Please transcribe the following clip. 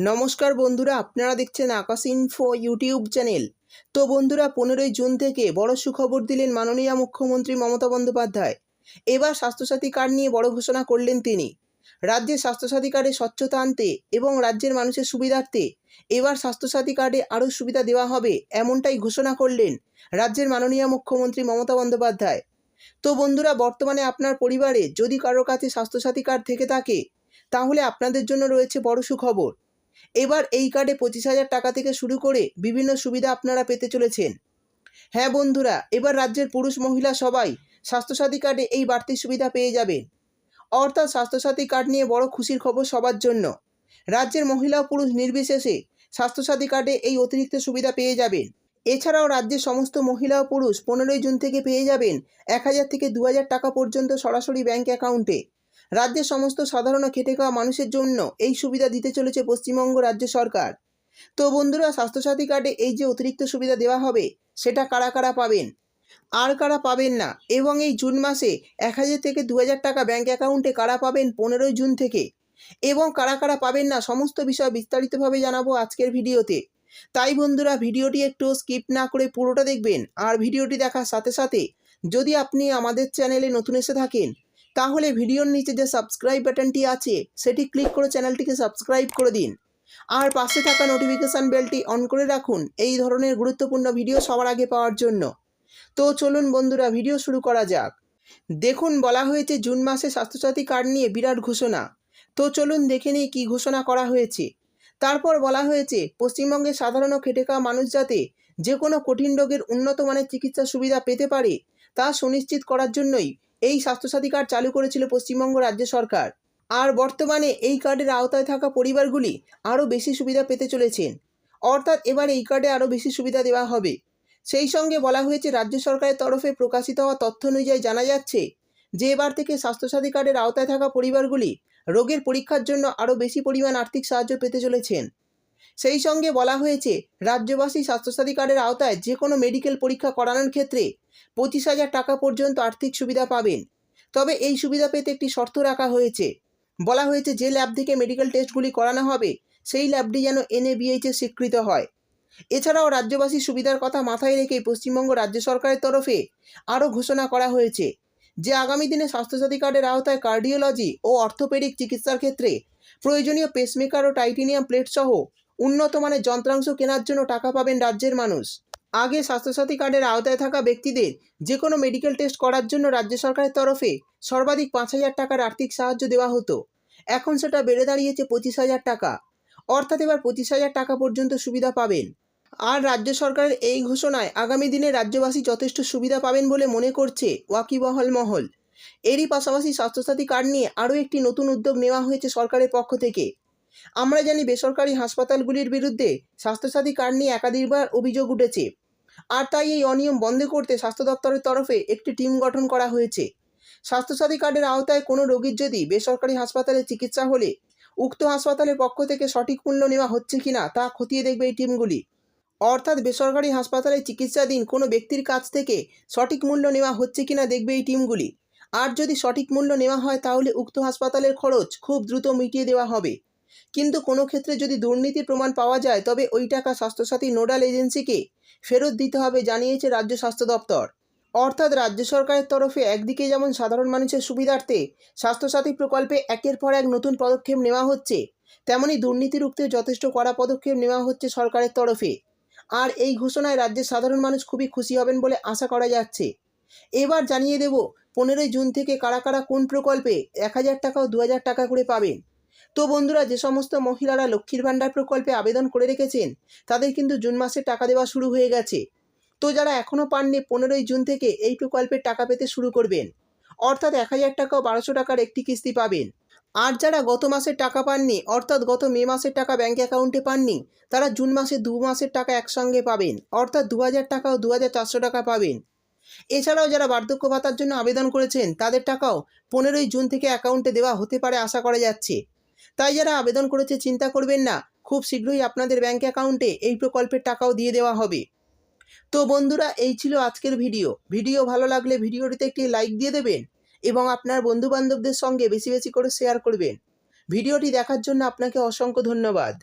নমস্কার বন্ধুরা, আপনারা দেখছেন আকাশ ইনফো ইউটিউব চ্যানেল। তো বন্ধুরা, 15ই জুন থেকে বড় সুখবর দিলেন মাননীয় মুখ্যমন্ত্রী মমতা বন্দ্যোপাধ্যায়। এবার স্বাস্থ্যসাথী কার্ড নিয়ে বড় ঘোষণা করলেন তিনি। রাজ্যের স্বাস্থ্যসাথী কার্ডে স্বচ্ছতা আনতে এবং রাজ্যের মানুষের সুবিধার্থে এবার স্বাস্থ্যসাথী কার্ডে আরও সুবিধা দেওয়া হবে, এমনটাই ঘোষণা করলেন রাজ্যের মাননীয় মুখ্যমন্ত্রী মমতা বন্দ্যোপাধ্যায়। তো বন্ধুরা, বর্তমানে আপনার পরিবারে যদি কারোর কাছে স্বাস্থ্যসাথী কার্ড থেকে থাকে, তাহলে আপনাদের জন্য রয়েছে বড় সুখবর। এবার এই কার্ডে 25,000 টাকা থেকে শুরু করে বিভিন্ন সুবিধা আপনারা পেতে চলেছেন। হ্যাঁ বন্ধুরা, এবার রাজ্যের পুরুষ মহিলা সবাই স্বাস্থ্যসাথী কার্ডে এই বাড়তি সুবিধা পেয়ে যাবেন। অর্থাৎ স্বাস্থ্যসাথী কার্ড নিয়ে বড় খুশির খবর সবার জন্য। রাজ্যের মহিলা ও পুরুষ নির্বিশেষে স্বাস্থ্যসাথী কার্ডে এই অতিরিক্ত সুবিধা পেয়ে যাবেন। এছাড়াও রাজ্যের সমস্ত মহিলা ও পুরুষ 15ই জুন থেকে পেয়ে যাবেন 1,000 থেকে 2,000 টাকা পর্যন্ত সরাসরি ব্যাংক অ্যাকাউন্টে। রাজ্যের সমস্ত সাধারণ খেটে খাওয়া মানুষের জন্য এই সুবিধা দিতে চলেছে পশ্চিমবঙ্গ রাজ্য সরকার। তো বন্ধুরা, স্বাস্থ্যসাথী কার্ডে এই যে অতিরিক্ত সুবিধা দেওয়া হবে, সেটা কারা কারা পাবেন আর কারা পাবেন না, এবং এই জুন মাসে 1,000 থেকে 2,000 টাকা ব্যাংক অ্যাকাউন্টে কারা পাবেন 15ই জুন থেকে, এবং কারা কারা পাবেন না, সমস্ত বিষয় বিস্তারিতভাবে জানাবো আজকের ভিডিওতে। তাই বন্ধুরা, ভিডিওটি একটু স্কিপ না করে পুরোটা দেখবেন। আর ভিডিওটি দেখার সাথে সাথে যদি আপনি আমাদের চ্যানেলে নতুন এসে থাকেন, তাহলে ভিডিওর নিচে যে সাবস্ক্রাইব বাটনটি আছে সেটি ক্লিক করে চ্যানেলটিকে সাবস্ক্রাইব করে দিন। আর পাশে থাকা নোটিফিকেশান বেলটি অন করে রাখুন এই ধরনের গুরুত্বপূর্ণ ভিডিও সবার আগে পাওয়ার জন্য। তো চলুন বন্ধুরা, ভিডিও শুরু করা যাক। দেখুন, বলা হয়েছে জুন মাসে স্বাস্থ্যসাথী কার্ড নিয়ে বিরাট ঘোষণা। তো চলুন দেখে নিই কী ঘোষণা করা হয়েছে। তারপর বলা হয়েছে পশ্চিমবঙ্গের সাধারণ খেটে খাওয়া মানুষ যাতে যে কোনো কঠিন রোগের উন্নত মানের চিকিৎসা সুবিধা পেতে পারে, তা সুনিশ্চিত করার জন্যই এই স্বাস্থ্যসাথী কার্ড চালু করেছিল পশ্চিমবঙ্গ রাজ্য সরকার। আর বর্তমানে এই কার্ডের আওতায় থাকা পরিবারগুলি আরও বেশি সুবিধা পেতে চলেছেন। অর্থাৎ এবার এই কার্ডে আরও বেশি সুবিধা দেওয়া হবে। সেই সঙ্গে বলা হয়েছে রাজ্য সরকারের তরফে প্রকাশিত হওয়া তথ্য অনুযায়ী জানা যাচ্ছে যে এবার থেকে স্বাস্থ্যসাথী কার্ডের আওতায় থাকা পরিবারগুলি রোগের পরীক্ষার জন্য আরও বেশি পরিমাণ আর্থিক সাহায্য পেতে চলেছেন। সেই সঙ্গে বলা হয়েছে রাজ্যবাসী স্বাস্থ্যসাথী কার্ডের আওতায় যে কোনো মেডিকেল পরীক্ষা করানোর ক্ষেত্রে 25,000 টাকা পর্যন্ত আর্থিক সুবিধা পাবেন। তবে এই সুবিধা পেতে একটি শর্ত রাখা হয়েছে। বলা হয়েছে যে ল্যাব থেকে মেডিকেল টেস্টগুলি করানো হবে, সেই ল্যাবটি যেন NABH স্বীকৃত হয়। এছাড়াও রাজ্যবাসীর সুবিধার কথা মাথায় রেখে পশ্চিমবঙ্গ রাজ্য সরকারের তরফে আরও ঘোষণা করা হয়েছে যে আগামী দিনে স্বাস্থ্যসাথী কার্ডের আওতায় কার্ডিওলজি ও অর্থোপেডিক চিকিৎসার ক্ষেত্রে প্রয়োজনীয় পেসমেকার ও টাইটেনিয়াম প্লেট সহ উন্নত মানের যন্ত্রাংশ কেনার জন্য টাকা পাবেন রাজ্যের মানুষ। আগে স্বাস্থ্যসাথী কার্ডের আওতায় থাকা ব্যক্তিদের যে কোনো মেডিকেল টেস্ট করার জন্য রাজ্য সরকারের তরফে সর্বাধিক 5,000 টাকার আর্থিক সাহায্য দেওয়া হতো। এখন সেটা বেড়ে দাঁড়িয়েছে 25,000 টাকা। অর্থাৎ এবার 25,000 টাকা পর্যন্ত সুবিধা পাবেন। আর রাজ্য সরকারের এই ঘোষণায় আগামী দিনে রাজ্যবাসী যথেষ্ট সুবিধা পাবেন বলে মনে করছে ওয়াকিবহাল মহল। এরই পাশাপাশি স্বাস্থ্যসাথী কার্ড নিয়ে আরও একটি নতুন উদ্যোগ নেওয়া হয়েছে সরকারের পক্ষ থেকে। আমরা জানি বেসরকারি হাসপাতালগুলির বিরুদ্ধে স্বাস্থ্যসাথী কার্ড নিয়ে একাধিকবার অভিযোগ উঠেছে। আর তাই এই অনিয়ম বন্ধ করতে স্বাস্থ্য দপ্তরের তরফে একটি টিম গঠন করা হয়েছে। স্বাস্থ্যসাথী কার্ডের আওতায় কোনো রোগীর যদি বেসরকারি হাসপাতালে চিকিৎসা হলে উক্ত হাসপাতালের পক্ষ থেকে সঠিক মূল্য নেওয়া হচ্ছে কিনা তা খতিয়ে দেখবে এই টিমগুলি। অর্থাৎ বেসরকারি হাসপাতালে চিকিৎসাধীন কোনো ব্যক্তির কাছ থেকে সঠিক মূল্য নেওয়া হচ্ছে কিনা দেখবে এই টিমগুলি। আর যদি সঠিক মূল্য নেওয়া হয় তাহলে উক্ত হাসপাতালের খরচ খুব দ্রুত মিটিয়ে দেওয়া হবে। কিন্তু কোনো ক্ষেত্রে যদি দুর্নীতির প্রমাণ পাওয়া যায় তবে ওই টাকা স্বাস্থ্যসাথী নোডাল এজেন্সিকে ফেরত দিতে হবে, জানিয়েছে রাজ্য স্বাস্থ্য দপ্তর। অর্থাৎ রাজ্য সরকারের তরফে একদিকে যেমন সাধারণ মানুষের সুবিধার্থে স্বাস্থ্যসাথী প্রকল্পে একের পর এক নতুন পদক্ষেপ নেওয়া হচ্ছে, তেমনি দুর্নীতি রুখতে যথেষ্ট কড়া পদক্ষেপ নেওয়া হচ্ছে সরকারের তরফে। আর এই ঘোষণায় রাজ্যের সাধারণ মানুষ খুবই খুশি হবেন বলে আশা করা যাচ্ছে। এবার জানিয়ে দেব 15ই জুন থেকে কারা কারা কোন প্রকল্পে 1,000 টাকা ও 2,000 টাকা করে পাবেন। তো বন্ধুরা, যে সমস্ত মহিলারা লক্ষ্মীর ভাণ্ডার প্রকল্পে আবেদন করে রেখেছেন তাদের কিন্তু জুন মাসে টাকা দেওয়া শুরু হয়ে গেছে। তো যারা এখনও পাননি 15ই জুন থেকে এই প্রকল্পের টাকা পেতে শুরু করবেন। অর্থাৎ 1,000 টাকা ও 1,200 টাকার একটি কিস্তি পাবেন। আর যারা গত মাসের টাকা পাননি, অর্থাৎ গত মে মাসের টাকা ব্যাঙ্ক অ্যাকাউন্টে পাননি, তারা জুন মাসে 2 মাসের টাকা একসঙ্গে পাবেন। অর্থাৎ 2,000 টাকা ও 2,400 টাকা পাবেন। এছাড়াও যারা বার্ধক্য ভাতার জন্য আবেদন করেছেন তাদের টাকাও 15ই জুন থেকে অ্যাকাউন্টে দেওয়া হতে পারে আশা করা যাচ্ছে। তাই যারা আবেদন করেছে চিন্তা করবেন না, খুব শীঘ্রই আপনাদের ব্যাঙ্ক অ্যাকাউন্টে এই প্রকল্পের টাকাও দিয়ে দেওয়া হবে। তো বন্ধুরা, এই ছিল আজকের ভিডিও ভালো লাগলে ভিডিওটিতে একটি লাইক দিয়ে দেবেন এবং আপনার বন্ধুবান্ধবদের সঙ্গে বেশি বেশি করে শেয়ার করবেন। ভিডিওটি দেখার জন্য আপনাকে অসংখ্য ধন্যবাদ।